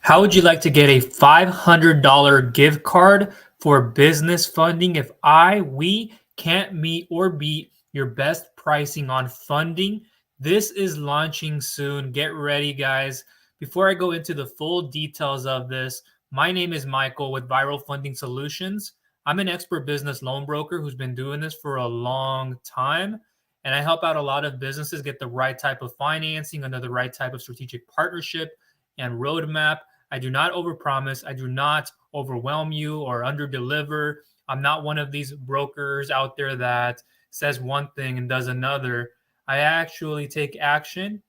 How would you like to get a $500 gift card for business funding if we can't meet or beat your best pricing on funding? This is launching soon. Get ready, guys. Before I go into the full details of this, my name is Michael with Viral Funding Solutions. I'm an expert business loan broker who's been doing this for a long time, and I help out a lot of businesses get the right type of financing under the right type of strategic partnership and roadmap. I do not overpromise. I do not overwhelm you or underdeliver. I'm not one of these brokers out there that says one thing and does another. I actually take action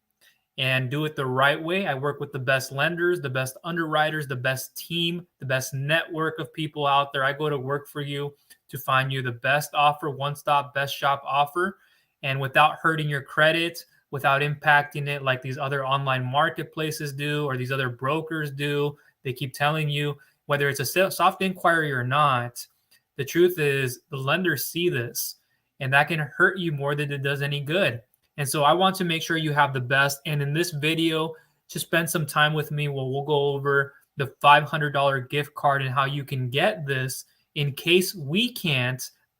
and do it the right way. I work with the best lenders, the best underwriters, the best team, the best network of people out there. I go to work for you to find you the best offer, one-stop, best shop offer, and without hurting your credit, without impacting it like these other online marketplaces do or these other brokers do. They keep telling you, whether it's a soft inquiry or not, the truth is the lenders see this, and that can hurt you more than it does any good. And so I want to make sure you have the best. And in this video, just spend some time with me where we'll go over the $500 gift card and how you can get this in case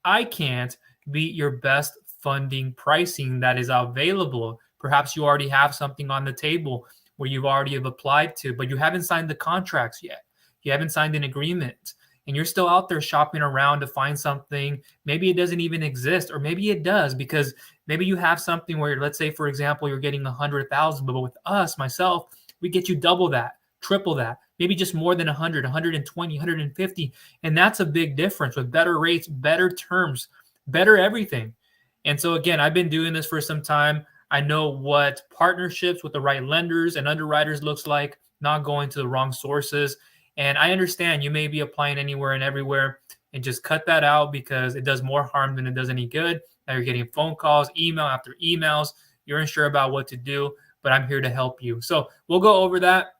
I can't beat your best funding pricing that is available. Perhaps you already have something on the table where you've already have applied to, but you haven't signed the contracts yet. You haven't signed an agreement, and you're still out there shopping around to find something. Maybe it doesn't even exist, or maybe it does, because maybe you have something where, let's say, for example, you're getting 100,000, but with us, myself, we get you double that, triple that, maybe just more than 100, 120, 150. And that's a big difference with better rates, better terms, better everything. And so again, I've been doing this for some time. I know what partnerships with the right lenders and underwriters looks like, not going to the wrong sources. And I understand you may be applying anywhere and everywhere, and just cut that out because it does more harm than it does any good. Now you're getting phone calls, email after emails. You're unsure about what to do, but I'm here to help you. So we'll go over that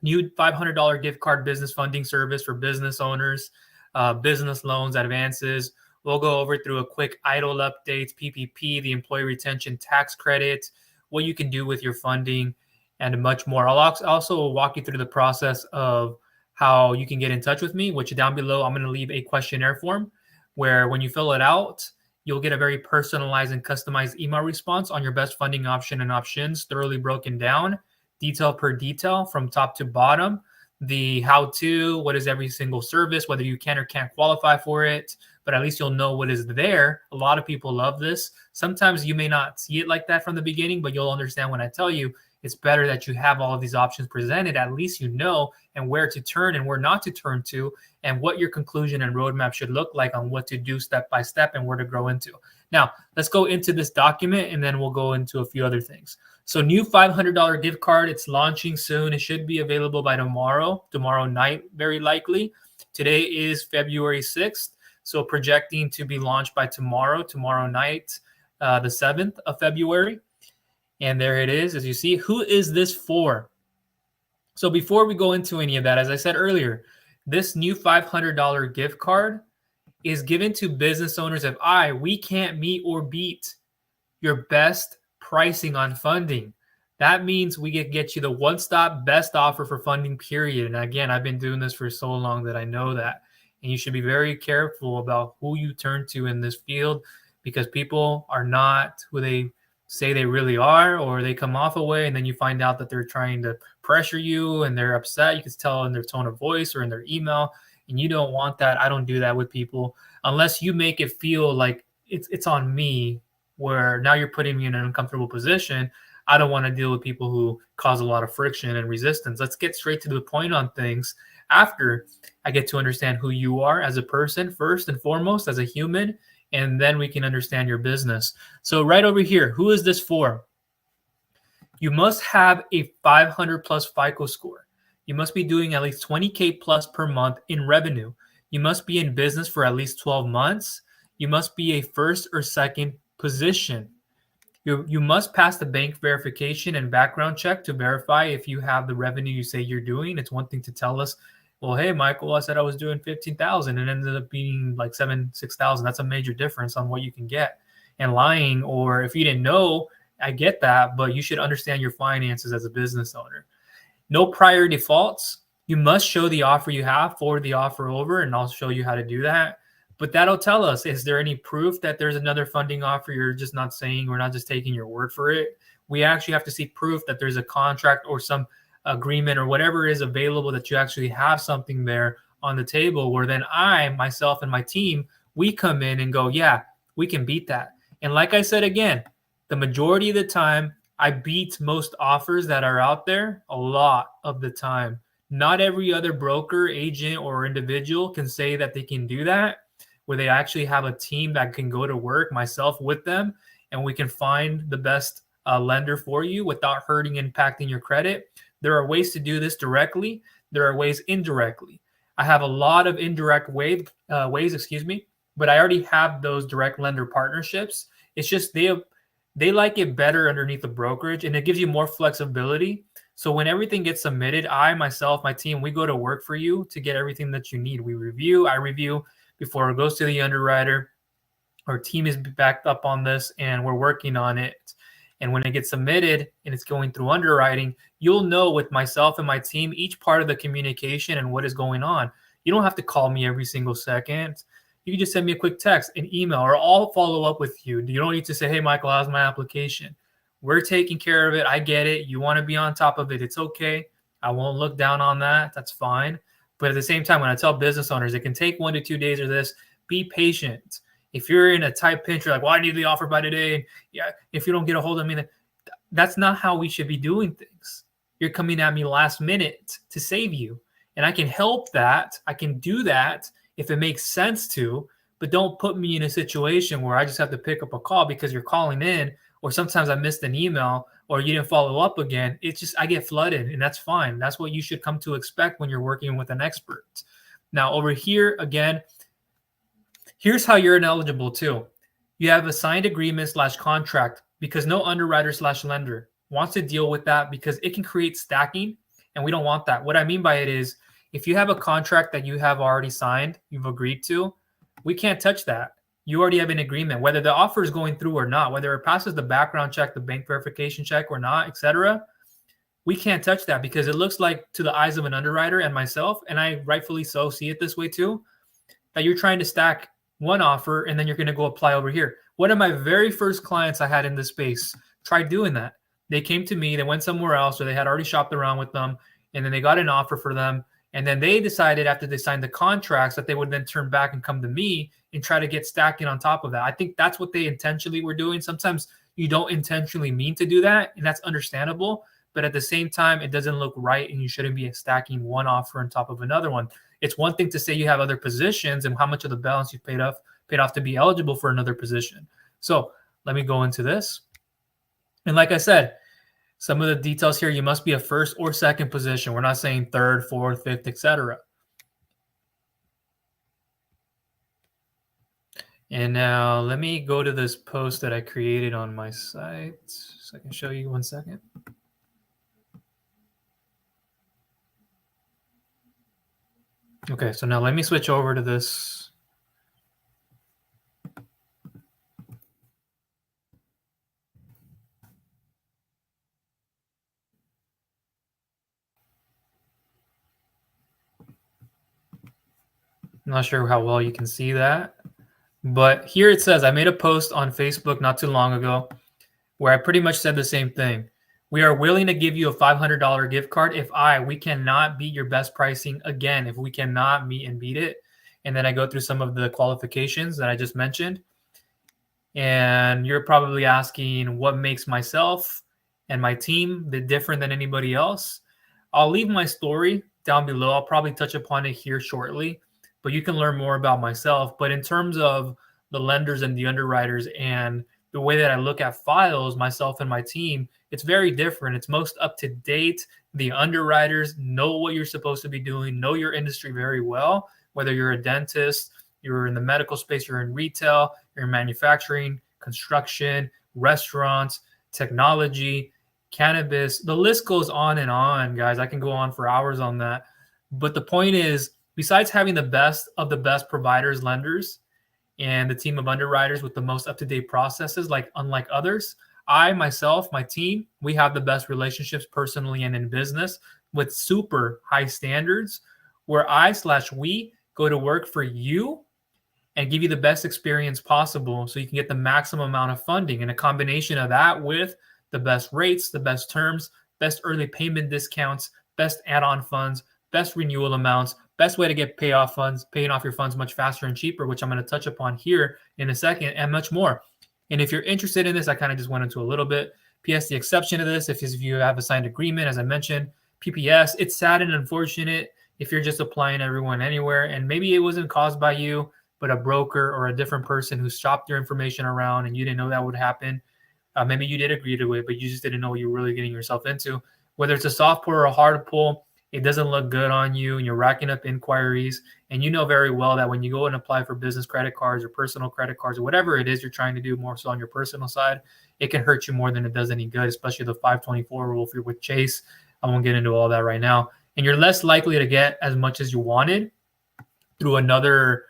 new $500 gift card business funding service for business owners, business loans, advances. We'll go over through a quick EIDL updates, PPP, the employee retention tax credit, what you can do with your funding, and much more. I'll also walk you through the process of how you can get in touch with me, which down below, I'm going to leave a questionnaire form where when you fill it out, you'll get a very personalized and customized email response on your best funding option and options, thoroughly broken down, detail per detail from top to bottom, the how-to, what is every single service, whether you can or can't qualify for it, but at least you'll know what is there. A lot of people love this. Sometimes you may not see it like that from the beginning, but you'll understand when I tell you it's better that you have all of these options presented. At least you know and where to turn and where not to turn to, and what your conclusion and roadmap should look like on what to do step by step and where to grow into. Now, let's go into this document, and then we'll go into a few other things. So new $500 gift card, it's launching soon. It should be available by tomorrow night, very likely. Today is February 6th. So projecting to be launched by tomorrow night, the 7th of February. And there it is, as you see. Who is this for? So before we go into any of that, as I said earlier, this new $500 gift card is given to business owners if we can't meet or beat your best pricing on funding. That means we get you the one-stop best offer for funding, period. And again, I've been doing this for so long that I know that. And you should be very careful about who you turn to in this field, because people are not who they say they really are, or they come off a way and then you find out that they're trying to pressure you and they're upset. You can tell in their tone of voice or in their email, and you don't want that. I don't do that with people unless you make it feel like it's on me, where now you're putting me in an uncomfortable position. I don't want to deal with people who cause a lot of friction and resistance. Let's get straight to the point on things. After I get to understand who you are as a person, first and foremost, as a human, and then we can understand your business. So right over here, who is this for? You must have a 500 plus FICO score. You must be doing at least 20K plus per month in revenue. You must be in business for at least 12 months. You must be a first or second position. You must pass the bank verification and background check to verify if you have the revenue you say you're doing. It's one thing to tell us, well, hey, Michael, I said I was doing 15,000 and it ended up being like 6,000. That's a major difference on what you can get. And lying, or if you didn't know, I get that, but you should understand your finances as a business owner. No prior defaults. You must show the offer you have, forward the offer over, and I'll show you how to do that. But that'll tell us, is there any proof that there's another funding offer you're just not saying? We're not just taking your word for it. We actually have to see proof that there's a contract or some agreement or whatever is available, that you actually have something there on the table, where then I, myself, and my team, we come in and go, yeah, we can beat that. And like I said, again, the majority of the time, I beat most offers that are out there a lot of the time. Not every other broker, agent, or individual can say that they can do that, where they actually have a team that can go to work, myself with them, and we can find the best lender for you without hurting, impacting your credit. There are ways to do this directly. There are ways indirectly. I have a lot of indirect ways, but I already have those direct lender partnerships. It's just they like it better underneath the brokerage, and it gives you more flexibility. So when everything gets submitted, I, myself, my team, we go to work for you to get everything that you need. I review before it goes to the underwriter. Our team is backed up on this, and we're working on it. And when it gets submitted and it's going through underwriting, you'll know with myself and my team each part of the communication and what is going on. You don't have to call me every single second. You can just send me a quick text, an email, or I'll follow up with you. You don't need to say, hey, Michael, how's my application? We're taking care of it. I get it. You want to be on top of it. It's okay. I won't look down on that. That's fine. But at the same time, when I tell business owners, it can take 1 to 2 days or this, be patient. If you're in a tight pinch, you're like, well, I need the offer by today. And yeah, if you don't get a hold of me, that's not how we should be doing things. You're coming at me last minute to save you. And I can help that. I can do that if it makes sense to, but don't put me in a situation where I just have to pick up a call because you're calling in, or sometimes I missed an email or you didn't follow up again. It's just, I get flooded, and that's fine. That's what you should come to expect when you're working with an expert. Now over here, again, here's how you're ineligible too. You have a signed agreement / contract, because no underwriter / lender wants to deal with that, because it can create stacking, and we don't want that. What I mean by it is, if you have a contract that you have already signed, you've agreed to, we can't touch that. You already have an agreement, whether the offer is going through or not, whether it passes the background check, the bank verification check or not, etc. We can't touch that, because it looks like, to the eyes of an underwriter and myself, and I rightfully so see it this way too, that you're trying to stack one offer and then you're going to go apply over here. One of my very first clients I had in this space tried doing that. They came to me, they went somewhere else, or they had already shopped around with them, and then they got an offer for them. And then they decided, after they signed the contracts, that they would then turn back and come to me and try to get stacking on top of that. I think that's what they intentionally were doing. Sometimes you don't intentionally mean to do that, and that's understandable. But at the same time, it doesn't look right, and you shouldn't be stacking one offer on top of another one. It's one thing to say you have other positions and how much of the balance you've paid off to be eligible for another position. So let me go into this. And like I said, some of the details here, you must be a first or second position. We're not saying third, fourth, fifth, etc. And now let me go to this post that I created on my site so I can show you 1 second. Okay, so now let me switch over to this. I'm not sure how well you can see that, but here it says, I made a post on Facebook not too long ago where I pretty much said the same thing. We are willing to give you a $500 gift card if we cannot beat your best pricing again, if we cannot meet and beat it. And then I go through some of the qualifications that I just mentioned. And you're probably asking, what makes myself and my team different than anybody else? I'll leave my story down below. I'll probably touch upon it here shortly, but you can learn more about myself. But in terms of the lenders and the underwriters and the way that I look at files, myself and my team, it's very different. It's most up to date. The underwriters know what you're supposed to be doing, know your industry very well, whether you're a dentist, you're in the medical space, you're in retail, you're in manufacturing, construction, restaurants, technology, cannabis. The list goes on and on, guys. I can go on for hours on that. But the point is, besides having the best of the best providers, lenders, and the team of underwriters with the most up-to-date processes, unlike others, I, myself, my team, we have the best relationships personally and in business with super high standards where we go to work for you and give you the best experience possible so you can get the maximum amount of funding. And a combination of that with the best rates, the best terms, best early payment discounts, best add-on funds, best renewal amounts, best way to get paying off your funds much faster and cheaper, which I'm going to touch upon here in a second, and much more. And if you're interested in this, I kind of just went into a little bit. P.S. The exception to this, if you have a signed agreement, as I mentioned, P.P.S. It's sad and unfortunate if you're just applying everyone anywhere, and maybe it wasn't caused by you, but a broker or a different person who shopped your information around and you didn't know that would happen. Maybe you did agree to it, but you just didn't know what you were really getting yourself into. Whether it's a soft pull or a hard pull, it doesn't look good on you and you're racking up inquiries. And you know very well that when you go and apply for business credit cards or personal credit cards or whatever it is you're trying to do more so on your personal side, it can hurt you more than it does any good, especially the 524 rule if you're with Chase. I won't get into all that right now. And you're less likely to get as much as you wanted through another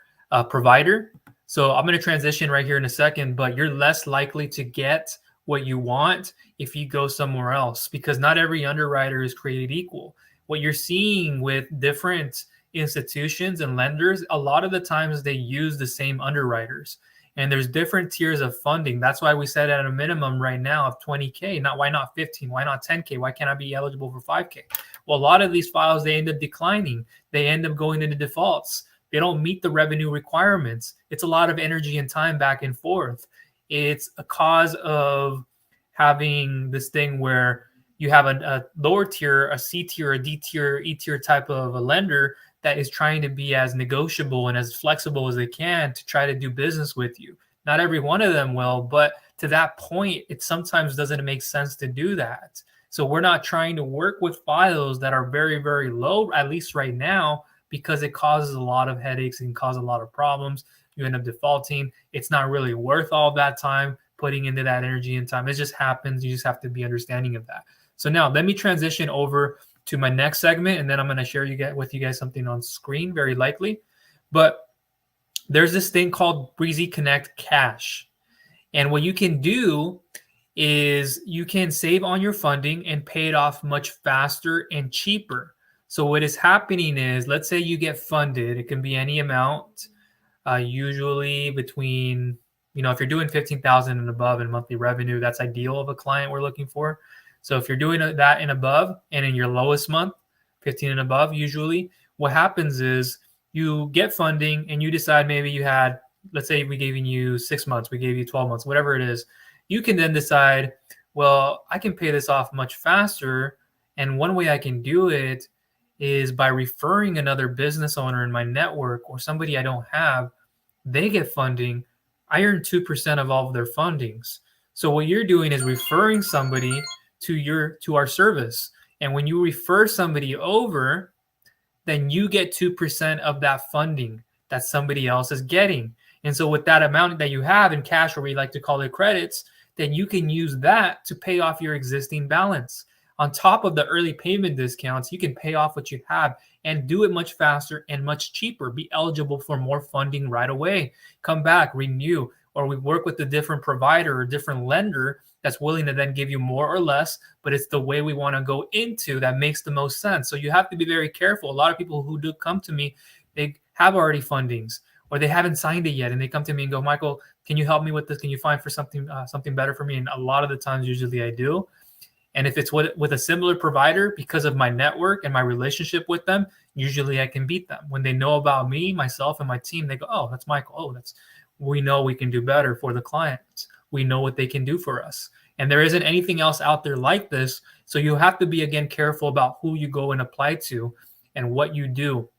provider. So I'm going to transition right here in a second, but you're less likely to get what you want if you go somewhere else because not every underwriter is created equal. What you're seeing with different institutions and lenders, a lot of the times they use the same underwriters and there's different tiers of funding. That's why we said at a minimum right now of 20K, why not 15? Why not 10K? Why can't I be eligible for 5K? Well, a lot of these files, they end up declining. They end up going into defaults. They don't meet the revenue requirements. It's a lot of energy and time back and forth. It's a cause of having this thing where you have a lower tier, a C tier, a D tier, E tier type of a lender that is trying to be as negotiable and as flexible as they can to try to do business with you. Not every one of them will, but to that point, it sometimes doesn't make sense to do that. So we're not trying to work with files that are very, very low, at least right now, because it causes a lot of headaches and cause a lot of problems. You end up defaulting. It's not really worth all that time putting into that energy and time. It just happens. You just have to be understanding of that. So now let me transition over to my next segment, and then I'm going to share with you guys something on screen, very likely. But there's this thing called Breezy Connect Cash. And what you can do is you can save on your funding and pay it off much faster and cheaper. So what is happening is, let's say you get funded. It can be any amount, usually between, if you're doing 15,000 and above in monthly revenue, that's ideal of a client we're looking for. So if you're doing that and above, and in your lowest month, 15 and above, usually what happens is you get funding and you decide maybe you had, let's say we gave you 6 months, we gave you 12 months, whatever it is. You can then decide, well, I can pay this off much faster. And one way I can do it is by referring another business owner in my network or somebody I don't have. They get funding. I earn 2% of all of their fundings. So what you're doing is referring somebody to our service. And when you refer somebody over, then you get 2% of that funding that somebody else is getting. And so with that amount that you have in cash, or we like to call it credits, then you can use that to pay off your existing balance. On top of the early payment discounts, you can pay off what you have and do it much faster and much cheaper. Be eligible for more funding right away. Come back, renew, or we work with a different provider or different lender that's willing to then give you more or less, but it's the way we want to go into that makes the most sense. So you have to be very careful. A lot of people who do come to me, they have already fundings or they haven't signed it yet. And they come to me and go, Michael, can you help me with this? Can you find for something better for me? And a lot of the times, usually I do. And if it's with a similar provider, because of my network and my relationship with them, usually I can beat them. When they know about me, myself, and my team, they go, oh, that's Michael. Oh, we know we can do better for the clients. We know what they can do for us. And there isn't anything else out there like this. So you have to be, again, careful about who you go and apply to and what you do.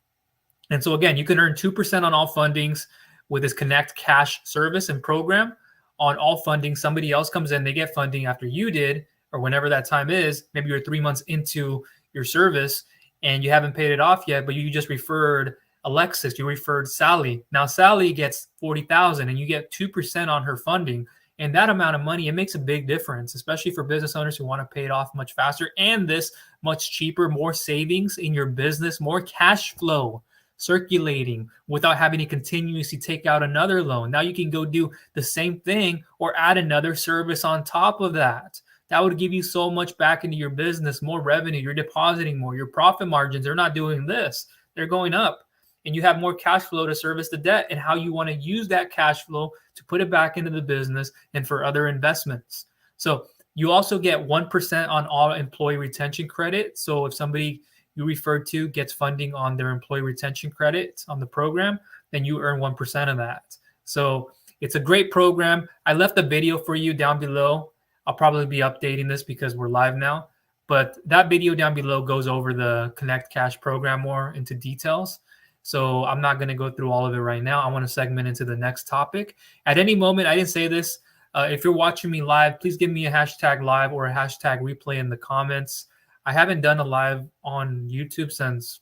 And so, again, you can earn 2% on all fundings with this Connect Cash service and program. On all funding, somebody else comes in, they get funding after you did, or whenever that time is. Maybe you're 3 months into your service and you haven't paid it off yet, but you just referred Alexis, you referred Sally. Now Sally gets 40,000 and you get 2% on her funding. And that amount of money, it makes a big difference, especially for business owners who want to pay it off much faster and this much cheaper, more savings in your business, more cash flow. circulating without having to continuously take out another loan. Now you can go do the same thing or add another service on top of that. That would give you so much back into your business, more revenue. You're depositing more. Your profit margins are not doing this. They're going up. And you have more cash flow to service the debt and how you want to use that cash flow to put it back into the business and for other investments. So you also get 1% on all employee retention credit. So if somebody you referred to gets funding on their employee retention credit on the program, then you earn 1% of that. So it's a great program. I left a video for you down below. I'll probably be updating this because we're live now. But that video down below goes over the Connect Cash program more into details. So I'm not going to go through all of it right now. I want to segment into the next topic. At any moment, I didn't say this. If you're watching me live, please give me a hashtag live or a hashtag replay in the comments. I haven't done a live on YouTube since,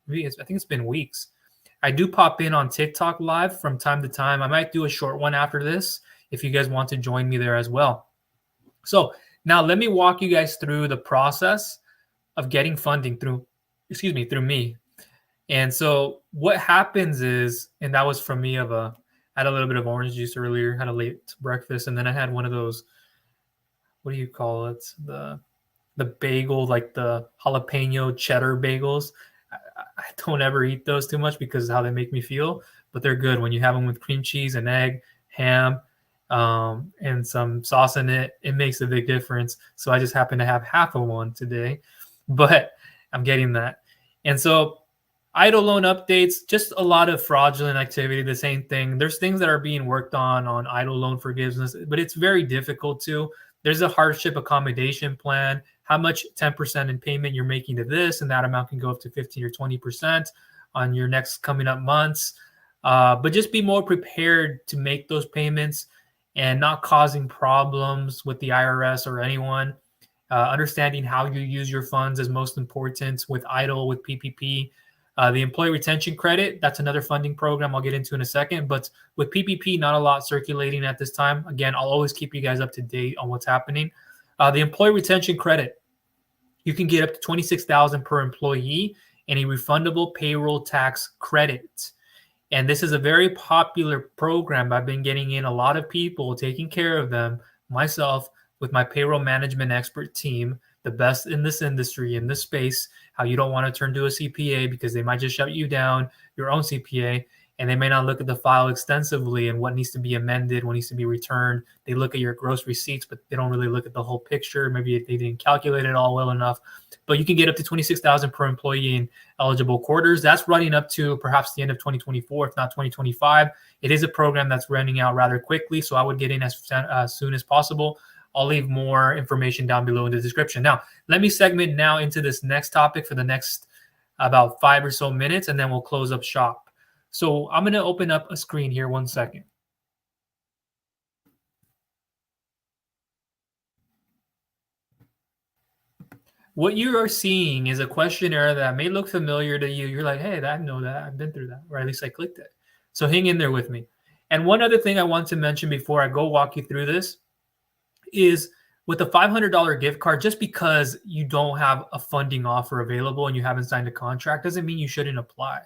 I think it's been weeks. I do pop in on TikTok live from time to time. I might do a short one after this if you guys want to join me there as well. So now let me walk you guys through the process of getting funding through me. And so what happens is, and that was from me I had a little bit of orange juice earlier, had a late breakfast, and then I had one of those, what do you call it? The bagel, like the jalapeno cheddar bagels. I don't ever eat those too much because of how they make me feel, but they're good when you have them with cream cheese and egg, ham, and some sauce in it. It makes a big difference. So I just happen to have half of one today, but I'm getting that. And so EIDL loan updates, just a lot of fraudulent activity, the same thing. There's things that are being worked on EIDL loan forgiveness, but it's very difficult to. There's a hardship accommodation plan, how much 10% in payment you're making to this, and that amount can go up to 15 or 20% on your next coming up months. But just be more prepared to make those payments and not causing problems with the IRS or anyone. Understanding how you use your funds is most important with EIDL, with PPP. The employee retention credit, that's another funding program I'll get into in a second. But with PPP, not a lot circulating at this time. Again, I'll always keep you guys up to date on what's happening. The employee retention credit, you can get up to $26,000 per employee and a refundable payroll tax credit. And this is a very popular program. I've been getting in a lot of people, taking care of them, myself, with my payroll management expert team, the best in this industry, in this space, how you don't want to turn to a CPA because they might just shut you down, your own CPA, and they may not look at the file extensively and what needs to be amended, what needs to be returned. They look at your gross receipts, but they don't really look at the whole picture. Maybe they didn't calculate it all well enough. But you can get up to $26,000 per employee in eligible quarters. That's running up to perhaps the end of 2024, if not 2025. It is a program that's running out rather quickly, so I would get in as soon as possible. I'll leave more information down below in the description. Now, let me segment now into this next topic for the next about 5 or so minutes, and then we'll close up shop. So I'm going to open up a screen here 1 second. What you are seeing is a questionnaire that may look familiar to you. You're like, hey, I know that. I've been through that, or at least I clicked it. So hang in there with me. And one other thing I want to mention before I go walk you through this is with a $500 gift card, just because you don't have a funding offer available and you haven't signed a contract doesn't mean you shouldn't apply.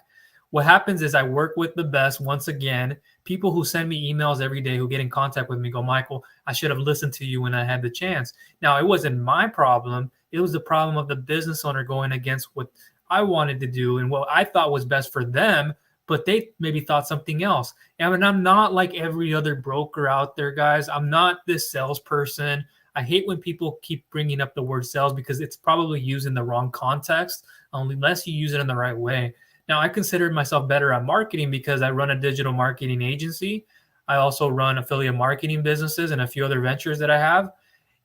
What happens is I work with the best, once again, people who send me emails every day who get in contact with me go, Michael, I should have listened to you when I had the chance. Now, it wasn't my problem. It was the problem of the business owner going against what I wanted to do and what I thought was best for them, but they maybe thought something else. And I'm not like every other broker out there, guys. I'm not this salesperson. I hate when people keep bringing up the word sales because it's probably used in the wrong context, unless you use it in the right way. Now, I consider myself better at marketing because I run a digital marketing agency. I also run affiliate marketing businesses and a few other ventures that I have.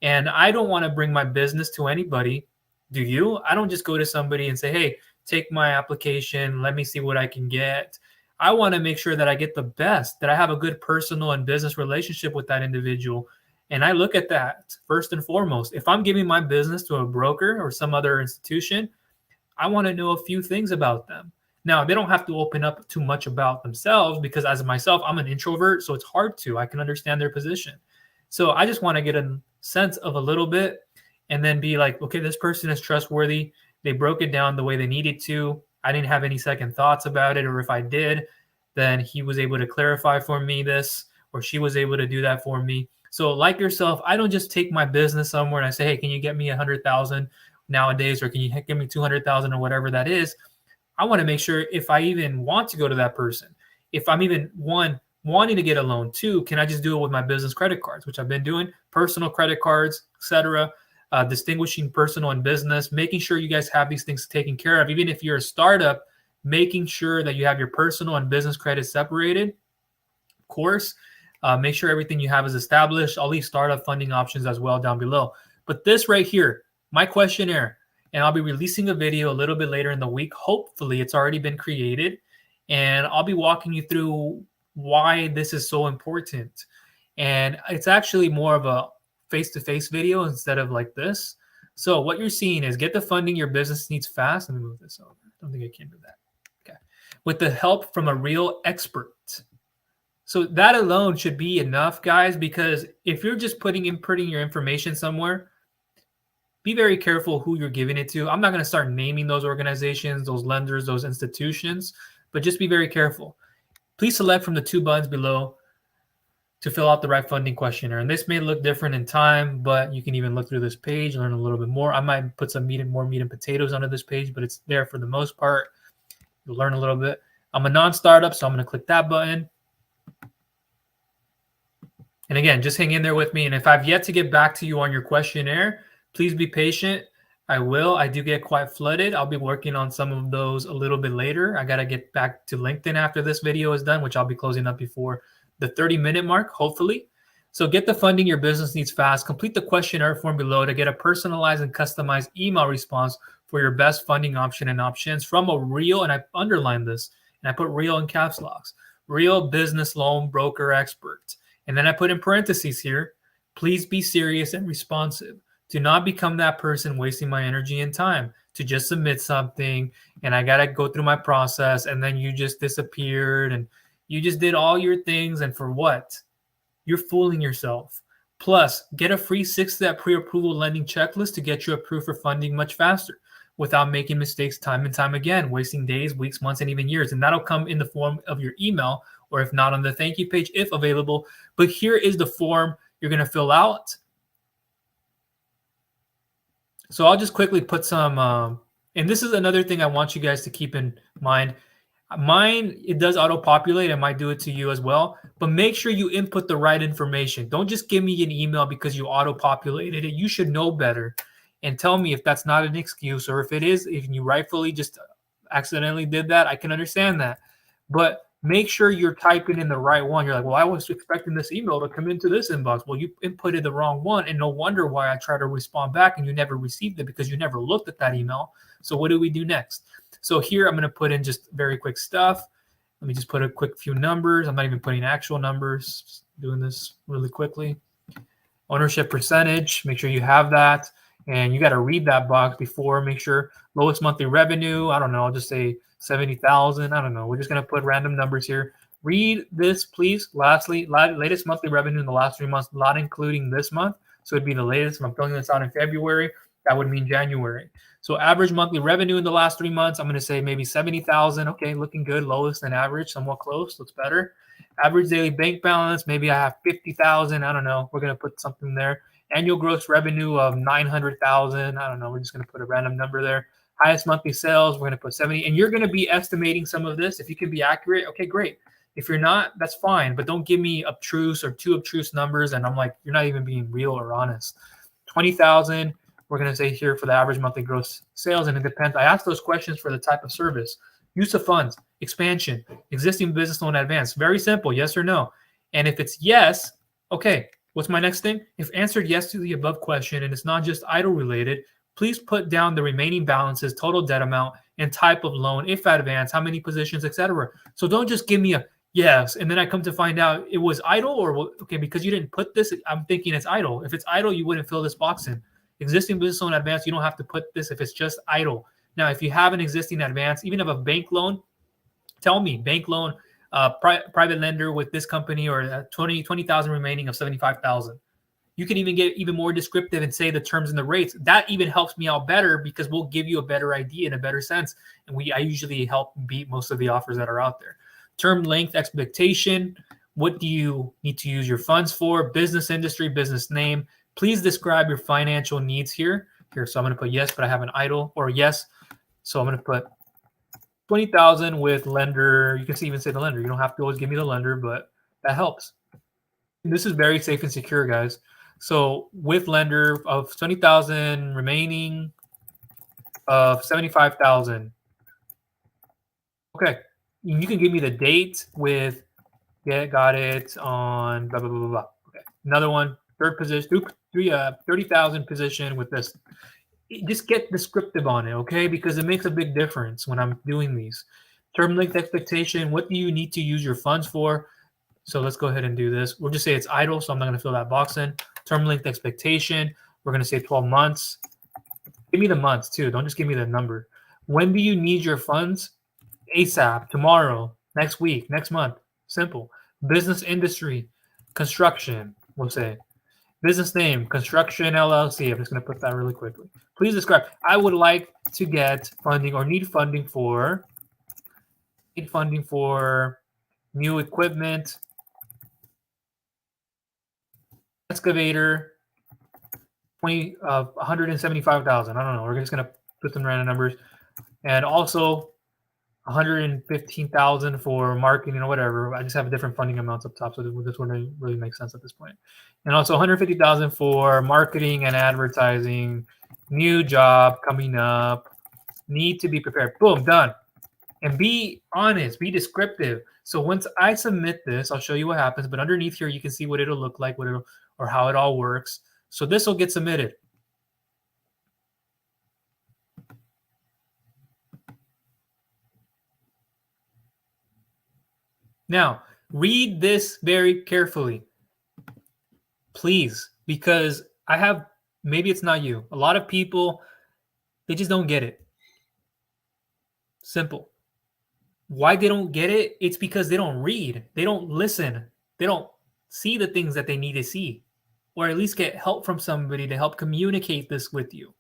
And I don't want to bring my business to anybody. Do you? I don't just go to somebody and say, hey, take my application. Let me see what I can get. I want to make sure that I get the best, that I have a good personal and business relationship with that individual. And I look at that first and foremost. If I'm giving my business to a broker or some other institution, I want to know a few things about them. Now, they don't have to open up too much about themselves because as myself, I'm an introvert, so it's hard to. I can understand their position. So I just want to get a sense of a little bit and then be like, okay, this person is trustworthy. They broke it down the way they needed to. I didn't have any second thoughts about it, or if I did, then he was able to clarify for me this, or she was able to do that for me. So like yourself, I don't just take my business somewhere and I say, hey, can you get me 100,000 nowadays, or can you give me 200,000 or whatever that is? I want to make sure if I even want to go to that person, if I'm even wanting to get a loan, two, can I just do it with my business credit cards, which I've been doing, personal credit cards, etc. Distinguishing personal and business, making sure you guys have these things taken care of. Even if you're a startup, making sure that you have your personal and business credit separated. Of course, make sure everything you have is established. I'll leave startup funding options as well down below. But this right here, my questionnaire, and I'll be releasing a video a little bit later in the week. Hopefully, it's already been created, and I'll be walking you through why this is so important. And it's actually more of a face-to-face video instead of like this. So what you're seeing is get the funding your business needs fast. Let me move this over. I don't think I can do that. Okay. With the help from a real expert. So that alone should be enough, guys, because if you're just putting your information somewhere, be very careful who you're giving it to. I'm not going to start naming those organizations, those lenders, those institutions, but just be very careful. Please select from the 2 buttons below to fill out the right funding questionnaire. And this may look different in time, but you can even look through this page, learn a little bit more. I might put some more meat and potatoes onto this page, but it's there for the most part. You'll learn a little bit. I'm a non-startup, so I'm going to click that button. And again, just hang in there with me. And if I've yet to get back to you on your questionnaire, please be patient. I will. I do get quite flooded. I'll be working on some of those a little bit later. I got to get back to LinkedIn after this video is done, which I'll be closing up before the 30-minute mark, hopefully. So get the funding your business needs fast. Complete the questionnaire form below to get a personalized and customized email response for your best funding option and options from a real, and I underlined this, and I put real in caps locks, real business loan broker expert. And then I put in parentheses here, please be serious and responsive. Do not become that person wasting my energy and time to just submit something and I got to go through my process and then you just disappeared and you just did all your things, and for what? You're fooling yourself. Plus, get a free 6-step pre-approval lending checklist to get you approved for funding much faster without making mistakes time and time again, wasting days, weeks, months, and even years. And that'll come in the form of your email, or if not, on the thank you page if available. But here is the form you're going to fill out. So I'll just quickly put some, and this is another thing I want you guys to keep in mind. Mine, it does auto-populate. I might do it to you as well. But make sure you input the right information. Don't just give me an email because you auto-populated it. You should know better. And tell me if that's not an excuse, or if it is, if you rightfully just accidentally did that, I can understand that. But make sure you're typing in the right one. You're like, well, I was expecting this email to come into this inbox. Well, you inputted the wrong one, and no wonder why I try to respond back and you never received it because you never looked at that email. So what do we do next? So here I'm going to put in just very quick stuff. Let me just put a quick few numbers. I'm not even putting actual numbers, just doing this really quickly. Ownership percentage, make sure you have that. And you got to read that box before. Make sure lowest monthly revenue. I don't know. I'll just say 70,000. I don't know. We're just going to put random numbers here. Read this, please. Lastly, latest monthly revenue in the last 3 months, not including this month. So it'd be the latest. If I'm filling this out in February, that would mean January. So average monthly revenue in the last 3 months, I'm going to say maybe 70,000. Okay, looking good. Lowest than average, somewhat close. Looks better. Average daily bank balance, maybe I have 50,000. I don't know. We're going to put something there. Annual gross revenue of 900,000. I don't know. We're just going to put a random number there. Highest monthly sales, we're going to put 70. And you're going to be estimating some of this. If you can be accurate, okay, great. If you're not, that's fine. But don't give me obtruse or too obtruse numbers. And I'm like, you're not even being real or honest. 20,000. We're going to say here for the average monthly gross sales. And it depends. I ask those questions for the type of service. Use of funds, expansion, existing business loan advance. Very simple. Yes or no. And if it's yes, okay. What's my next thing? If answered yes to the above question and it's not just EIDL related, please put down the remaining balances, total debt amount, and type of loan, if advance, how many positions, etc. So don't just give me a yes, and then I come to find out it was EIDL, or okay, because you didn't put this, I'm thinking it's EIDL. If it's EIDL, you wouldn't fill this box in. Existing business loan advance, you don't have to put this if it's just EIDL. Now, if you have an existing advance, even if a bank loan, tell me, bank loan, private lender with this company, or 20,000 remaining of 75,000. You can even get even more descriptive and say the terms and the rates. That even helps me out better because we'll give you a better idea in a better sense. And I usually help beat most of the offers that are out there. Term length expectation. What do you need to use your funds for? Business industry, business name. Please describe your financial needs here. So I'm going to put yes, but I have an EIDL, or yes. So I'm going to put 20,000 with lender. You can even say the lender. You don't have to always give me the lender, but that helps. This is very safe and secure, guys. So with lender of 20,000 remaining of 75,000. Okay. You can give me the date with, yeah, got it on blah, blah, blah, blah, blah. Okay. Another one, third position, 30,000 position with this. Just get descriptive on it, okay? Because it makes a big difference when I'm doing these. Term length expectation, what do you need to use your funds for? So let's go ahead and do this. We'll just say it's idle, so I'm not going to fill that box in. Term length expectation, we're going to say 12 months. Give me the months too. Don't just give me the number. When do you need your funds? ASAP, tomorrow, next week, next month. Simple. Business industry, construction, we'll say. Business name, construction LLC. I'm just going to put that really quickly. Please describe. I would like to get funding or need funding for new equipment, excavator, 175,000. I don't know. We're just going to put some random numbers. And also 115,000 for marketing or whatever. I just have different funding amounts up top, so this wouldn't really make sense at this point. And also 150,000 for marketing and advertising. New job coming up. Need to be prepared. Boom, done. And be honest, be descriptive. So once I submit this, I'll show you what happens. But underneath here, you can see what it'll look like, or how it all works. So this will get submitted. Now, read this very carefully, please, because maybe it's not you. A lot of people, they just don't get it. Simple. Why they don't get it? It's because they don't read. They don't listen. They don't see the things that they need to see, or at least get help from somebody to help communicate this with you.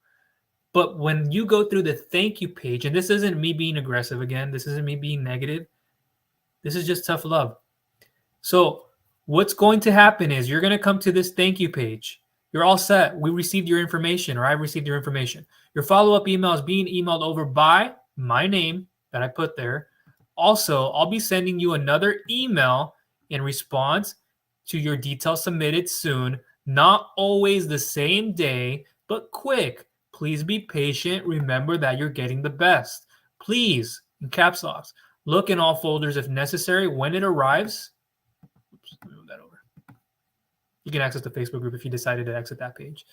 But when you go through the thank you page, and this isn't me being aggressive again, this isn't me being negative. This is just tough love. So what's going to happen is you're going to come to this thank you page. You're all set. We received your information, or I received your information. Your follow-up email is being emailed over by my name that I put there. Also, I'll be sending you another email in response to your details submitted soon. Not always the same day, but quick. Please be patient. Remember that you're getting the best. Please, in caps locks, look in all folders if necessary. When it arrives, oops, let me move that over. You can access the Facebook group if you decided to exit that page.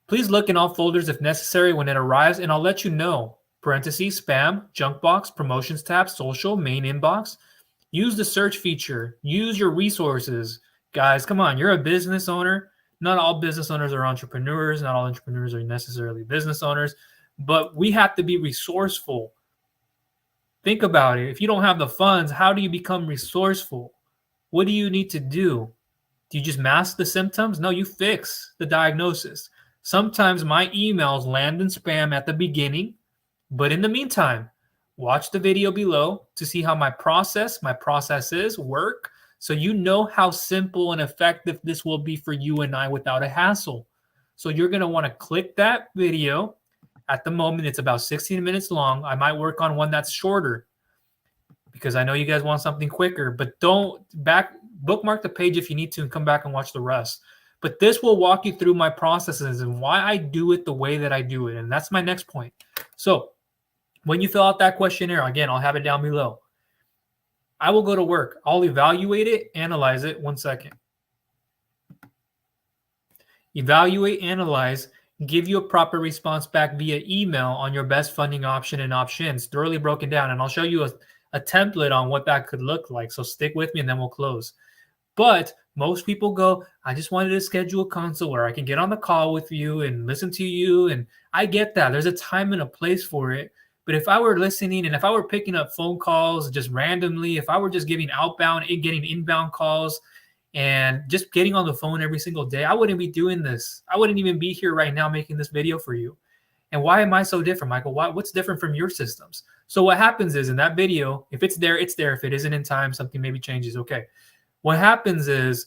Please look in all folders if necessary when it arrives, and I'll let you know. Parentheses, spam, junk box, promotions tab, social, main inbox. Use the search feature. Use your resources. Guys, come on. You're a business owner. Not all business owners are entrepreneurs. Not all entrepreneurs are necessarily business owners. But we have to be resourceful. Think about it. If you don't have the funds, how do you become resourceful? What do you need to do? Do you just mask the symptoms? No, you fix the diagnosis. Sometimes my emails land in spam at the beginning. But in the meantime, watch the video below to see how my processes work, so you know how simple and effective this will be for you and I without a hassle. So you're going to want to click that video. At the moment, it's about 16 minutes long. I might work on one that's shorter because I know you guys want something quicker, but don't bookmark the page if you need to and come back and watch the rest. But this will walk you through my processes and why I do it the way that I do it. And that's my next point. So when you fill out that questionnaire, again, I'll have it down below. I will go to work. I'll evaluate it, analyze it. 1 second. Evaluate, analyze, give you a proper response back via email on your best funding option and options, thoroughly broken down. And I'll show you a template on what that could look like. So stick with me and then we'll close. But most people go, I just wanted to schedule a consult where I can get on the call with you and listen to you. And I get that. There's a time and a place for it. But if I were listening and if I were picking up phone calls just randomly, if I were just giving outbound and getting inbound calls, and just getting on the phone every single day, I wouldn't be doing this. I wouldn't even be here right now making this video for you. And why am I so different, Michael? What's different from your systems? So what happens is in that video, if it's there, it's there. If it isn't in time, something maybe changes. Okay. What happens is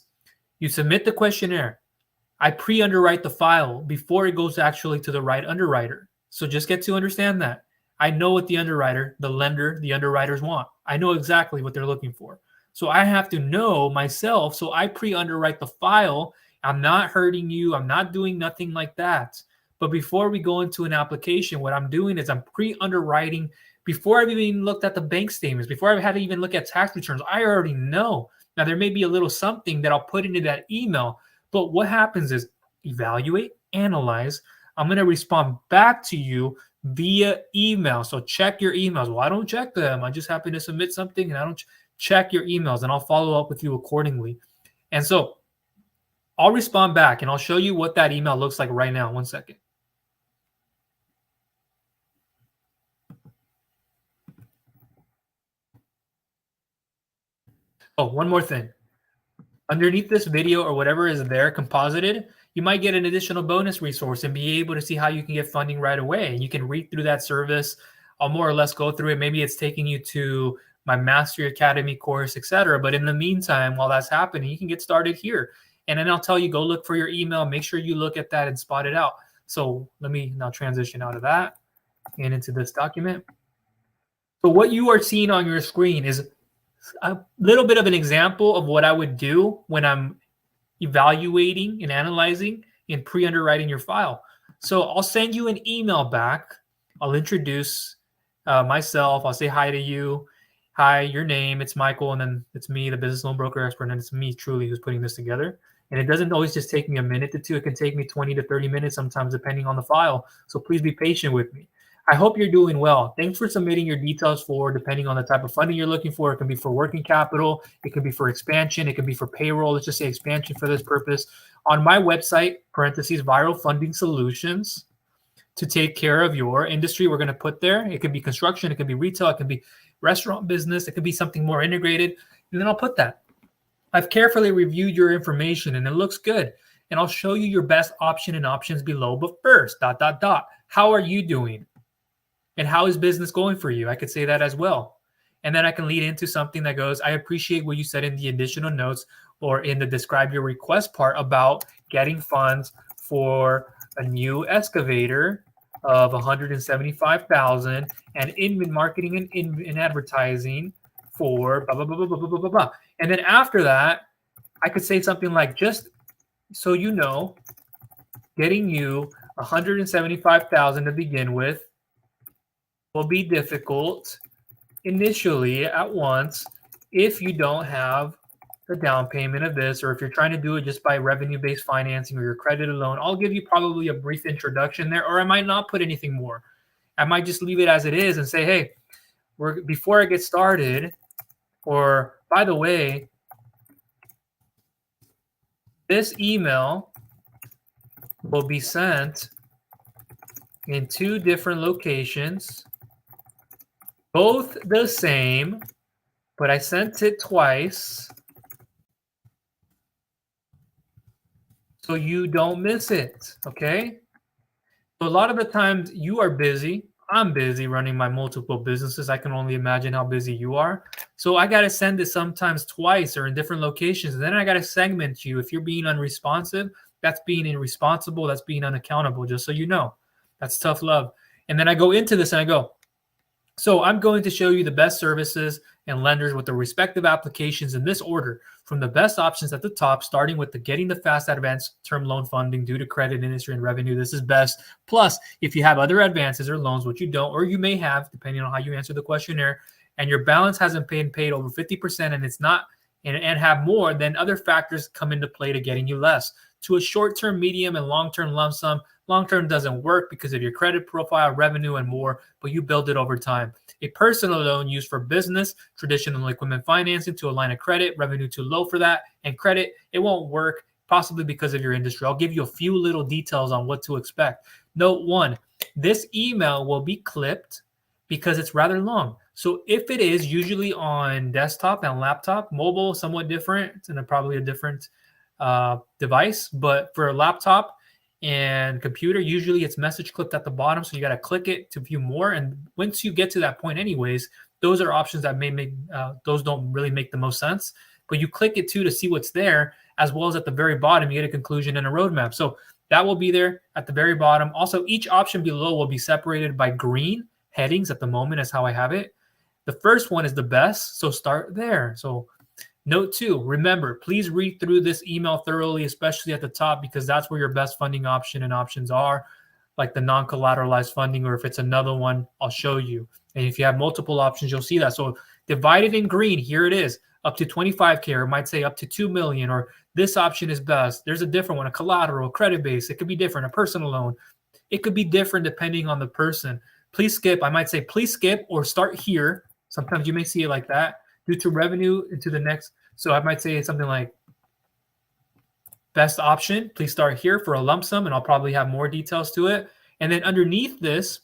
you submit the questionnaire. I pre-underwrite the file before it goes actually to the right underwriter. So just get to understand that. I know what the underwriter, the lender, the underwriters want. I know exactly what they're looking for. So I have to know myself. So I pre-underwrite the file. I'm not hurting you. I'm not doing nothing like that. But before we go into an application, what I'm doing is I'm pre-underwriting before I've even looked at the bank statements, before I've had to even look at tax returns. I already know. Now, there may be a little something that I'll put into that email, but what happens is evaluate, analyze. I'm going to respond back to you via email. So check your emails. Well, I don't check them. I just happen to submit something and I don't check your emails, and I'll follow up with you accordingly. And so I'll respond back and I'll show you what that email looks like right now. 1 second. Oh, one more thing. Underneath this video or whatever is there composited, you might get an additional bonus resource and be able to see how you can get funding right away. And you can read through that service. I'll more or less go through it. Maybe it's taking you to my Mastery Academy course, etc. But in the meantime, while that's happening, you can get started here. And then I'll tell you, go look for your email. Make sure you look at that and spot it out. So let me now transition out of that and into this document. So what you are seeing on your screen is a little bit of an example of what I would do when I'm evaluating and analyzing and pre-underwriting your file. So I'll send you an email back. I'll introduce myself. I'll say hi to you. Hi, your name. It's Michael, and then it's me, the business loan broker expert, and it's me truly who's putting this together. And it doesn't always just take me a minute to two. It can take me 20 to 30 minutes sometimes, depending on the file. So please be patient with me. I hope you're doing well. Thanks for submitting your details for, depending on the type of funding you're looking for. It can be for working capital. It can be for expansion. It can be for payroll. Let's just say expansion for this purpose. On my website, parentheses, Viral Funding Solutions, to take care of your industry, we're going to put there. It could be construction. It could be retail. It could be restaurant business. It could be something more integrated. And then I'll put that. I've carefully reviewed your information and it looks good. And I'll show you your best option and options below. But first, ... How are you doing? And how is business going for you? I could say that as well. And then I can lead into something that goes, I appreciate what you said in the additional notes or in the describe your request part about getting funds for a new excavator of $175,000 and in marketing and in advertising for blah, blah, blah, blah, blah, blah, blah, blah. And then after that, I could say something like, just so you know, getting you $175,000 to begin with will be difficult initially at once if you don't have the down payment of this, or if you're trying to do it just by revenue-based financing or your credit loan. I'll give you probably a brief introduction there, or I might not put anything more. I might just leave it as it is and say, hey, before I get started, or by the way, this email will be sent in 2 different locations, both the same, but I sent it twice so you don't miss it, okay? So a lot of the times you are busy. I'm busy running my multiple businesses. I can only imagine how busy you are. So I got to send it sometimes twice or in different locations. And then I got to segment you. If you're being unresponsive, that's being irresponsible. That's being unaccountable, just so you know. That's tough love. And then I go into this and I go, so I'm going to show you the best services and lenders with the respective applications in this order, from the best options at the top, starting with the getting the fast advance term loan funding due to credit, industry, and revenue. This is best. Plus, if you have other advances or loans, which you don't, or you may have, depending on how you answer the questionnaire, and your balance hasn't paid over 50% and it's not, and have more, then other factors come into play to getting you less. To a short-term, medium, and long-term lump sum, long-term doesn't work because of your credit profile, revenue, and more, but you build it over time. A personal loan used for business, traditional equipment financing to a line of credit, revenue too low for that, and credit, it won't work, possibly because of your industry. I'll give you a few little details on what to expect. Note 1, this email will be clipped because it's rather long. So if it is usually on desktop and laptop, mobile, somewhat different and probably a different device, but for a laptop and computer, usually it's message clipped at the bottom. So you got to click it to view more. And once you get to that point anyways, those are options that may make, those don't really make the most sense, but you click it too to see what's there, as well as at the very bottom, you get a conclusion and a roadmap. So that will be there at the very bottom. Also, each option below will be separated by green headings at the moment is how I have it. The first one is the best, so start there. So note 2, remember, please read through this email thoroughly, especially at the top, because that's where your best funding option and options are, like the non-collateralized funding, or if it's another one, I'll show you. And if you have multiple options, you'll see that. So divided in green, here it is, up to 25K, or it might say up to 2 million, or this option is best. There's a different one, a collateral, credit base. It could be different, a personal loan. It could be different depending on the person. Please skip. I might say, please skip or start here. Sometimes you may see it like that. Due to revenue into the next. So I might say something like best option, please start here for a lump sum, and I'll probably have more details to it. And then underneath this,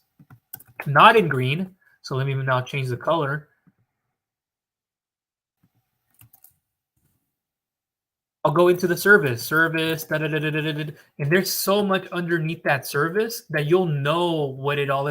not in green. So let me now change the color. I'll go into the service, and there's so much underneath that service that you'll know what it's all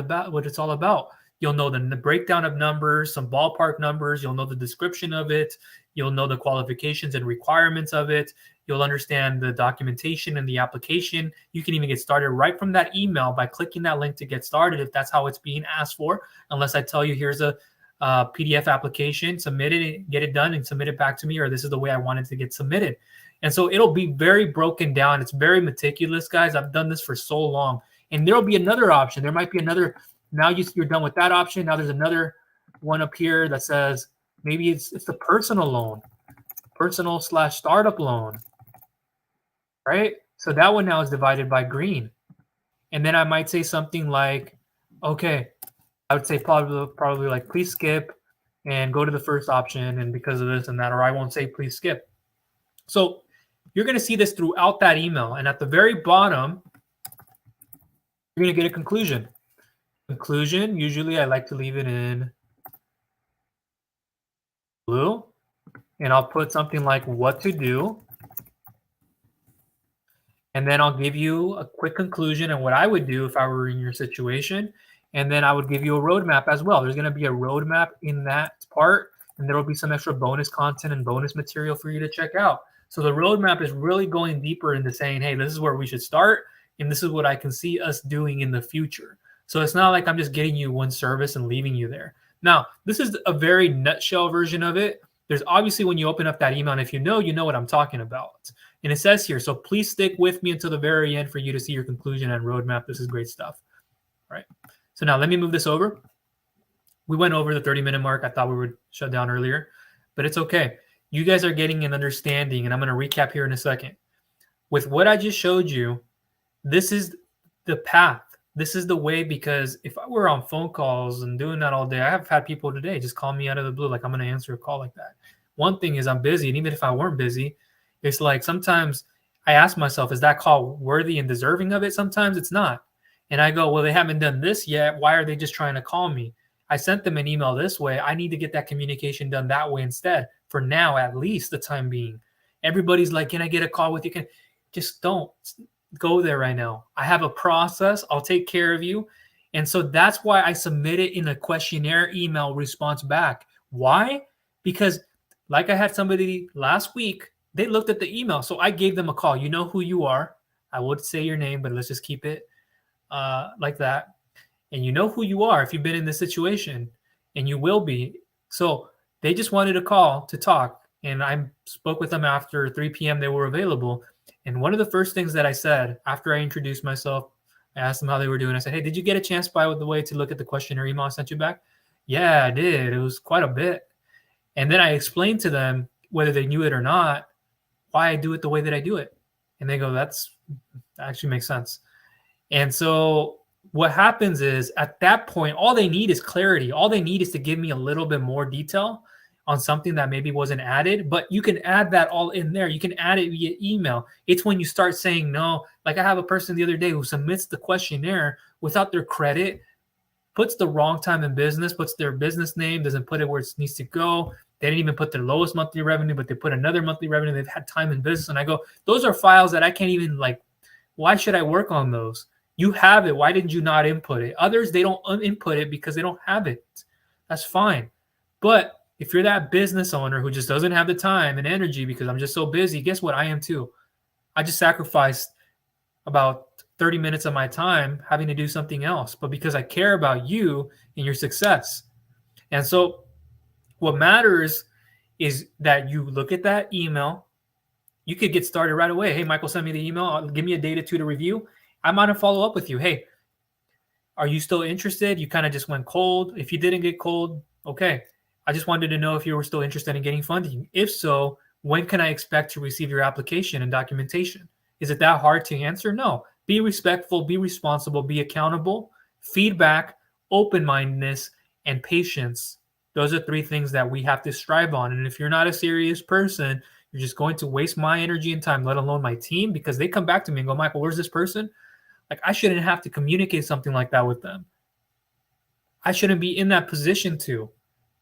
about. You'll know the breakdown of numbers, some ballpark numbers. You'll know the description of it. You'll know the qualifications and requirements of it. You'll understand the documentation and the application. You can even get started right from that email by clicking that link to get started if that's how it's being asked for, unless I tell you here's a PDF application, submit it, get it done, and submit it back to me, or this is the way I want it to get submitted. And so it'll be very broken down. It's very meticulous, guys. I've done this for so long. And there'll be another option. There might be another. Now you're done with that option. Now there's another one up here that says maybe it's the personal loan, personal/startup loan, right? So that one now is divided by green. And then I might say something like, okay, I would say probably like, please skip and go to the first option, and because of this and that, or I won't say please skip. So you're going to see this throughout that email. And at the very bottom, you're going to get a conclusion. Conclusion, usually I like to leave it in blue, and I'll put something like what to do. And then I'll give you a quick conclusion and what I would do if I were in your situation. And then I would give you a roadmap as well. There's going to be a roadmap in that part, and there will be some extra bonus content and bonus material for you to check out. So the roadmap is really going deeper into saying, hey, this is where we should start, and this is what I can see us doing in the future. So it's not like I'm just getting you one service and leaving you there. Now, this is a very nutshell version of it. There's obviously when you open up that email, and if you know what I'm talking about. And it says here, so please stick with me until the very end for you to see your conclusion and roadmap. This is great stuff. All right. So now let me move this over. We went over the 30-minute mark. I thought we would shut down earlier, but it's okay. You guys are getting an understanding, and I'm going to recap here in a second. With what I just showed you, this is the path. This is the way, because if I were on phone calls and doing that all day, I have had people today just call me out of the blue, like I'm going to answer a call like that. One thing is I'm busy, and even if I weren't busy, it's like sometimes I ask myself, is that call worthy and deserving of it? Sometimes it's not. And I go, well, they haven't done this yet. Why are they just trying to call me? I sent them an email this way. I need to get that communication done that way instead, for now, at least the time being. Everybody's like, can I get a call with you? Just don't go there right now. I have a process. I'll take care of you. And so that's why I submit it in a questionnaire email response back. Why? Because like I had somebody last week, they looked at the email. So I gave them a call. You know who you are. I would say your name, but let's just keep it like that. And you know who you are if you've been in this situation, and you will be. So they just wanted a call to talk. And I spoke with them after 3 p.m. They were available. And one of the first things that I said after I introduced myself, I asked them how they were doing. I said, hey, did you get a chance, by the way, to look at the questionnaire email I sent you back? Yeah, I did. It was quite a bit. And then I explained to them, whether they knew it or not, why I do it the way that I do it. And they go, that actually makes sense. And so what happens is at that point, all they need is clarity. All they need is to give me a little bit more detail on something that maybe wasn't added, but you can add that all in there. You can add it via email. It's when you start saying no. Like I have a person the other day who submits the questionnaire without their credit puts the wrong time in business, puts their business name, doesn't put it where it needs to go. They didn't even put their lowest monthly revenue, but they put another monthly revenue. They've had time in business. And I go, those are files that I can't even why should I work on those? You have it. Why didn't you not input it? Others, they don't input it because they don't have it. That's fine. But if you're that business owner who just doesn't have the time and energy because I'm just so busy, guess what? I am too. I just sacrificed about 30 minutes of my time having to do something else, but because I care about you and your success. And so what matters is that you look at that email. You could get started right away. Hey, Michael, send me the email. Give me a day or two to review. I might follow up with you. Hey, are you still interested? You kind of just went cold. If you didn't get cold, okay. I just wanted to know if you were still interested in getting funding. If so, when can I expect to receive your application and documentation? Is it that hard to answer? No. Be respectful, be responsible, be accountable, feedback, open-mindedness, and patience. Those are 3 things that we have to strive on. And if you're not a serious person, you're just going to waste my energy and time, let alone my team, because they come back to me and go, Michael, where's this person? I shouldn't have to communicate something like that with them. I shouldn't be in that position to.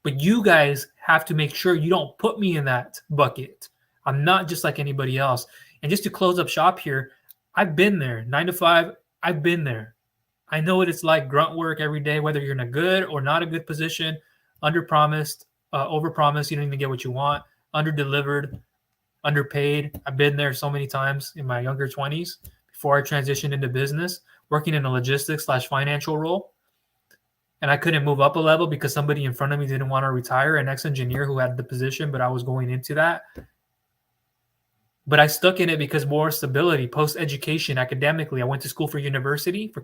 But you guys have to make sure you don't put me in that bucket. I'm not just like anybody else. And just to close up shop here, I've been there. 9 to 5, I've been there. I know what it's like, grunt work every day, whether you're in a good or not a good position, under-promised, over-promised, you don't even get what you want, under-delivered, underpaid. I've been there so many times in my younger 20s before I transitioned into business, working in a logistics/financial role. And I couldn't move up a level because somebody in front of me didn't want to retire, an ex-engineer who had the position, but I was going into that. But I stuck in it because more stability, post-education, academically. I went to school for university for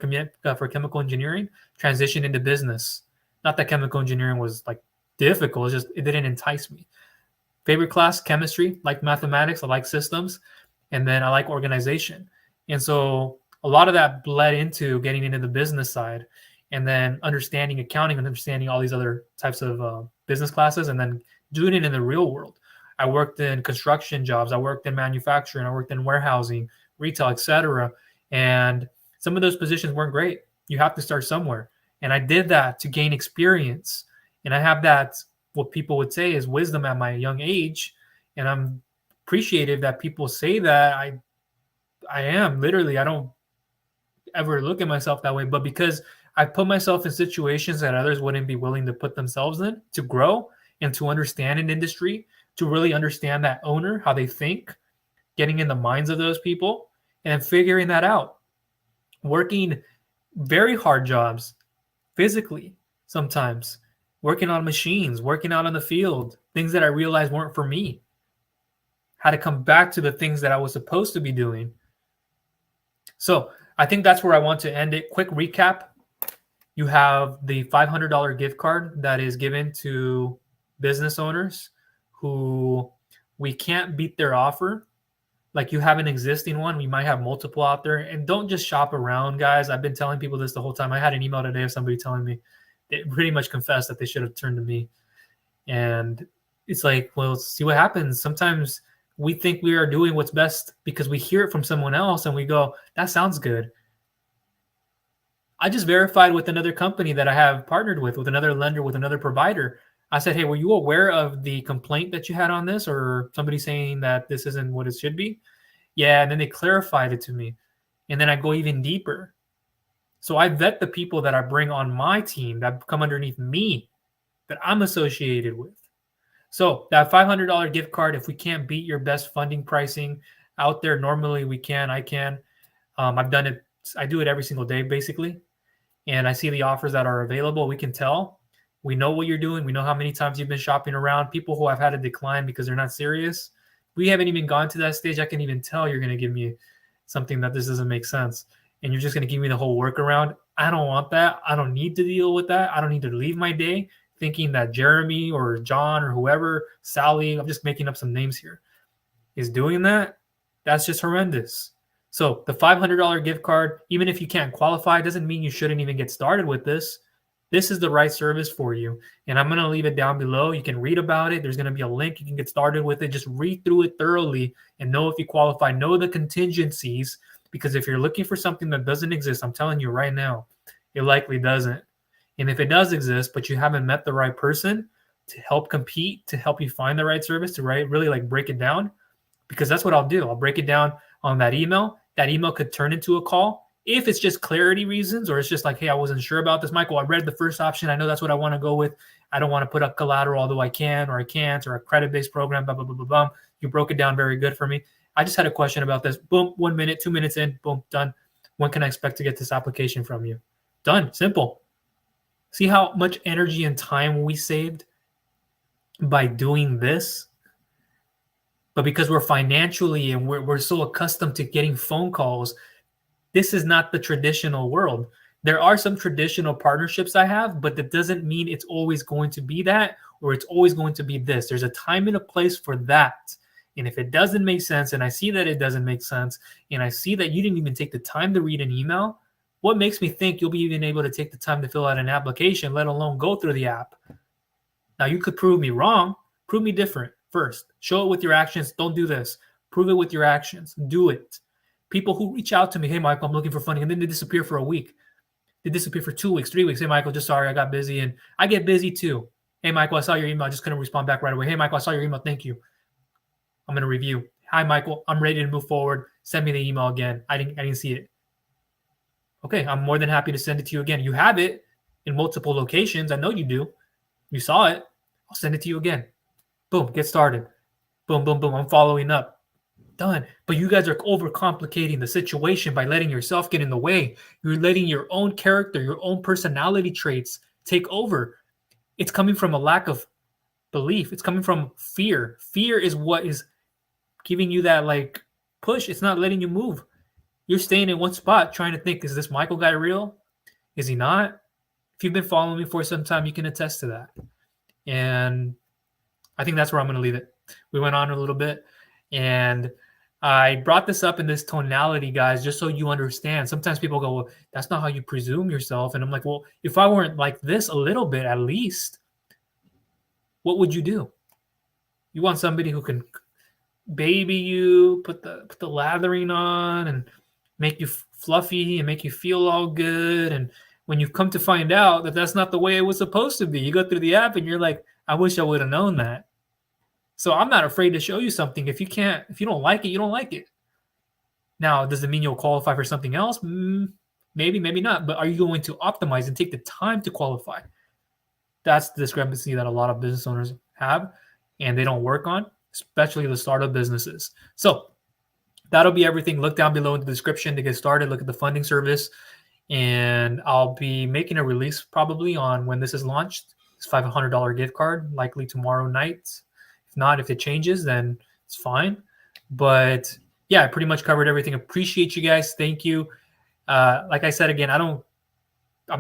chemical engineering, transitioned into business. Not that chemical engineering was difficult, it's just it didn't entice me. Favorite class, chemistry, like mathematics, I like systems, and then I like organization. And so a lot of that bled into getting into the business side and then understanding accounting and understanding all these other types of business classes and then doing it in the real world. I worked in construction jobs. I worked in manufacturing. I worked in warehousing, retail, etc. And some of those positions weren't great. You have to start somewhere. And I did that to gain experience. And I have that, what people would say is wisdom at my young age. And I'm appreciative that people say that. I am literally, I don't ever look at myself that way, but because I put myself in situations that others wouldn't be willing to put themselves in to grow and to understand an industry, to really understand that owner, how they think, getting in the minds of those people and figuring that out. Working very hard jobs physically sometimes, working on machines, working out on the field, things that I realized weren't for me. Had to come back to the things that I was supposed to be doing. So I think that's where I want to end it. Quick recap. You have the $500 gift card that is given to business owners who we can't beat their offer. Like you have an existing one, we might have multiple out there. And don't just shop around, guys. I've been telling people this the whole time. I had an email today of somebody telling me they pretty much confessed that they should have turned to me. And it's like, well, see what happens. Sometimes we think we are doing what's best because we hear it from someone else and we go, that sounds good. I just verified with another company that I have partnered with another lender, with another provider. I said, hey, were you aware of the complaint that you had on this or somebody saying that this isn't what it should be? Yeah, and then they clarified it to me. And then I go even deeper. So I vet the people that I bring on my team that come underneath me that I'm associated with. So that $500 gift card, if we can't beat your best funding pricing out there, normally we can, I can. I've done it. I do it every single day, basically. And I see the offers that are available. We can tell. We know what you're doing. We know how many times you've been shopping around. People who have had a decline because they're not serious. We haven't even gone to that stage. I can even tell you're going to give me something that this doesn't make sense. And you're just going to give me the whole workaround. I don't want that. I don't need to deal with that. I don't need to leave my day thinking that Jeremy or John or whoever, Sally, I'm just making up some names here, is doing that. That's just horrendous. So the $500 gift card, even if you can't qualify, doesn't mean you shouldn't even get started with this. This is the right service for you. And I'm going to leave it down below. You can read about it. There's going to be a link. You can get started with it. Just read through it thoroughly and know if you qualify. Know the contingencies, because if you're looking for something that doesn't exist, I'm telling you right now, it likely doesn't. And if it does exist, but you haven't met the right person to help compete, to help you find the right service, to really like break it down, because that's what I'll do. I'll break it down on that email. That email could turn into a call. If it's just clarity reasons, or it's just like, hey, I wasn't sure about this, Michael. I read the first option. I know that's what I want to go with. I don't want to put up collateral, although I can or I can't, or a credit-based program, blah, blah, blah, blah, blah. You broke it down very good for me. I just had a question about this. Boom, 1 minute, 2 minutes in, boom, done. When can I expect to get this application from you? Done, simple. See how much energy and time we saved by doing this? But because we're financially and we're so accustomed to getting phone calls, this is not the traditional world. There are some traditional partnerships I have, but that doesn't mean it's always going to be that, or it's always going to be this. There's a time and a place for that. And if it doesn't make sense, and I see that it doesn't make sense, and I see that you didn't even take the time to read an email, what makes me think you'll be even able to take the time to fill out an application, let alone go through the app? Now, you could prove me wrong. Prove me different first. Show it with your actions. Don't do this. Prove it with your actions. Do it. People who reach out to me, hey, Michael, I'm looking for funding, and then they disappear for a week. They disappear for 2 weeks, 3 weeks. Hey, Michael, just sorry, I got busy, and I get busy too. Hey, Michael, I saw your email. I just couldn't respond back right away. Hey, Michael, I saw your email. Thank you. I'm going to review. Hi, Michael. I'm ready to move forward. Send me the email again. I didn't see it. Okay, I'm more than happy to send it to you again. You have it in multiple locations. I know you do. You saw it. I'll send it to you again. Boom, get started. Boom, boom, boom. I'm following up. Done. But you guys are overcomplicating the situation by letting yourself get in the way. You're letting your own character, your own personality traits take over. It's coming from a lack of belief. It's coming from fear. Fear is what is giving you that like push. It's not letting you move. You're staying in one spot trying to think, is this Michael guy real? Is he not? If you've been following me for some time, you can attest to that. And I think that's where I'm going to leave it. We went on a little bit, and I brought this up in this tonality, guys, just so you understand. Sometimes people go, well, that's not how you presume yourself. And I'm like, well, if I weren't like this a little bit, at least, what would you do? You want somebody who can baby you, put the lathering on, and make you fluffy and make you feel all good. And when you come to find out that that's not the way it was supposed to be, you go through the app and you're like, I wish I would have known that. So I'm not afraid to show you something. If you don't like it, you don't like it. Now, does it mean you'll qualify for something else? Maybe, maybe not. But are you going to optimize and take the time to qualify? That's the discrepancy that a lot of business owners have and they don't work on, especially the startup businesses. So that'll be everything. Look down below in the description to get started. Look at the funding service. And I'll be making a release probably on when this is launched. It's $500 gift card, likely tomorrow night. If not, if it changes, then it's fine. But yeah, I pretty much covered everything. Appreciate you guys. Thank you. Like I said, again, I'm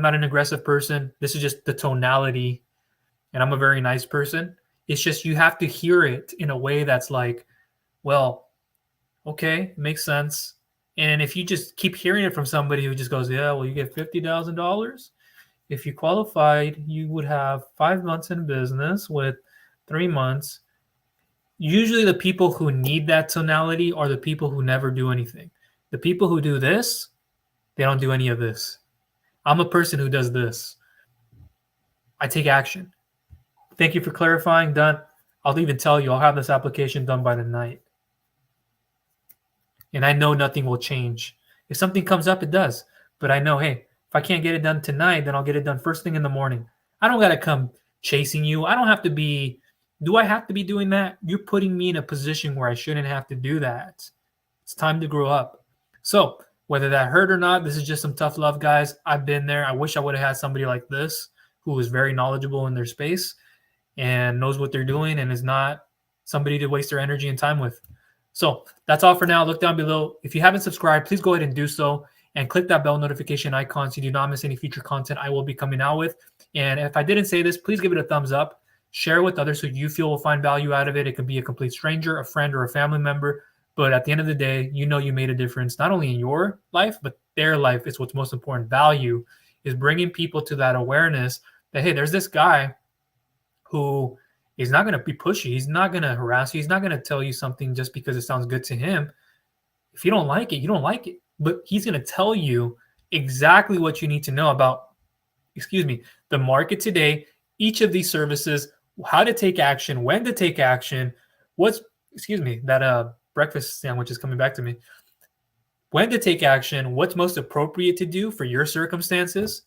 not an aggressive person. This is just the tonality, and I'm a very nice person. It's just you have to hear it in a way that's like, well, okay, it makes sense. And if you just keep hearing it from somebody who just goes, yeah, well, you get $50,000. If you qualified, you would have 5 months in business with 3 months. Usually the people who need that tonality are the people who never do anything. The people who do this, they don't do any of this. I'm a person who does this. I take action. Thank you for clarifying. Done. I'll even tell you, I'll have this application done by the night. And I know nothing will change. If something comes up, it does. But I know, hey, if I can't get it done tonight, then I'll get it done first thing in the morning. I don't got to come chasing you. I don't have to be, do I have to be doing that? You're putting me in a position where I shouldn't have to do that. It's time to grow up. So whether that hurt or not, this is just some tough love, guys. I've been there. I wish I would have had somebody like this who is very knowledgeable in their space and knows what they're doing and is not somebody to waste their energy and time with. So that's all for now. Look down below. If you haven't subscribed, please go ahead and do so and click that bell notification icon so you do not miss any future content I will be coming out with. And if I didn't say this, please give it a thumbs up. Share with others who you feel will find value out of it. It could be a complete stranger, a friend, or a family member. But at the end of the day, you know you made a difference, not only in your life, but their life is what's most important. Value is bringing people to that awareness that, hey, there's this guy who is not going to be pushy. He's not going to harass you. He's not going to tell you something just because it sounds good to him. If you don't like it, you don't like it. But he's going to tell you exactly what you need to know about, the the market today, each of these services, how to take action, when to take action, that breakfast sandwich is coming back to me. When to take action, what's most appropriate to do for your circumstances.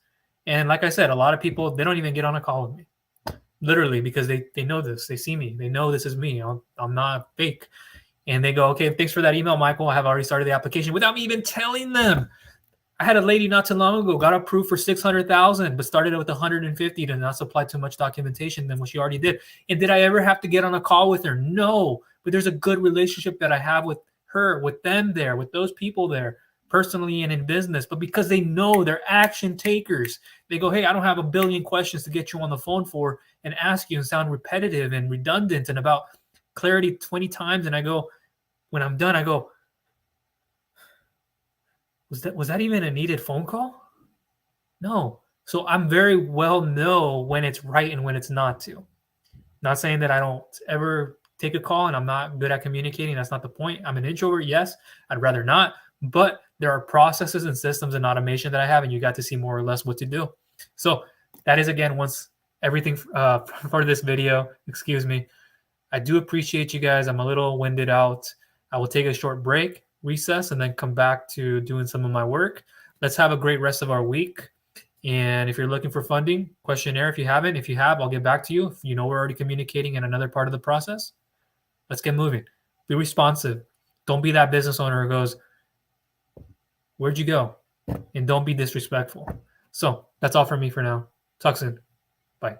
And like I said, a lot of people, they don't even get on a call with me. Literally, because they know this. They see me. They know this is me. I'm not fake. And they go, okay, thanks for that email, Michael. I have already started the application without me even telling them. I had a lady not too long ago, got approved for $600,000, but started with 150 to not supply too much documentation than what she already did. And did I ever have to get on a call with her? No, but there's a good relationship that I have with her, with them there, with those people there, personally and in business. But because they know they're action takers, they go, hey, I don't have a billion questions to get you on the phone for and ask you and sound repetitive and redundant and about clarity 20 times. And I go, when I'm done, I go, was that even a needed phone call? No. So I'm very well know when it's right and when it's not to. Not saying that I don't ever take a call and I'm not good at communicating. That's not the point. I'm an introvert. Yes, I'd rather not. But there are processes and systems and automation that I have, and you got to see more or less what to do. So that is, again, once everything for this video. Excuse me. I do appreciate you guys. I'm a little winded out. I will take a short break, recess, and then come back to doing some of my work. Let's have a great rest of our week. And if you're looking for funding, questionnaire if you haven't. If you have, I'll get back to you. If you know we're already communicating in another part of the process, let's get moving. Be responsive. Don't be that business owner who goes, where'd you go? And don't be disrespectful. So that's all for me for now. Talk soon. Bye.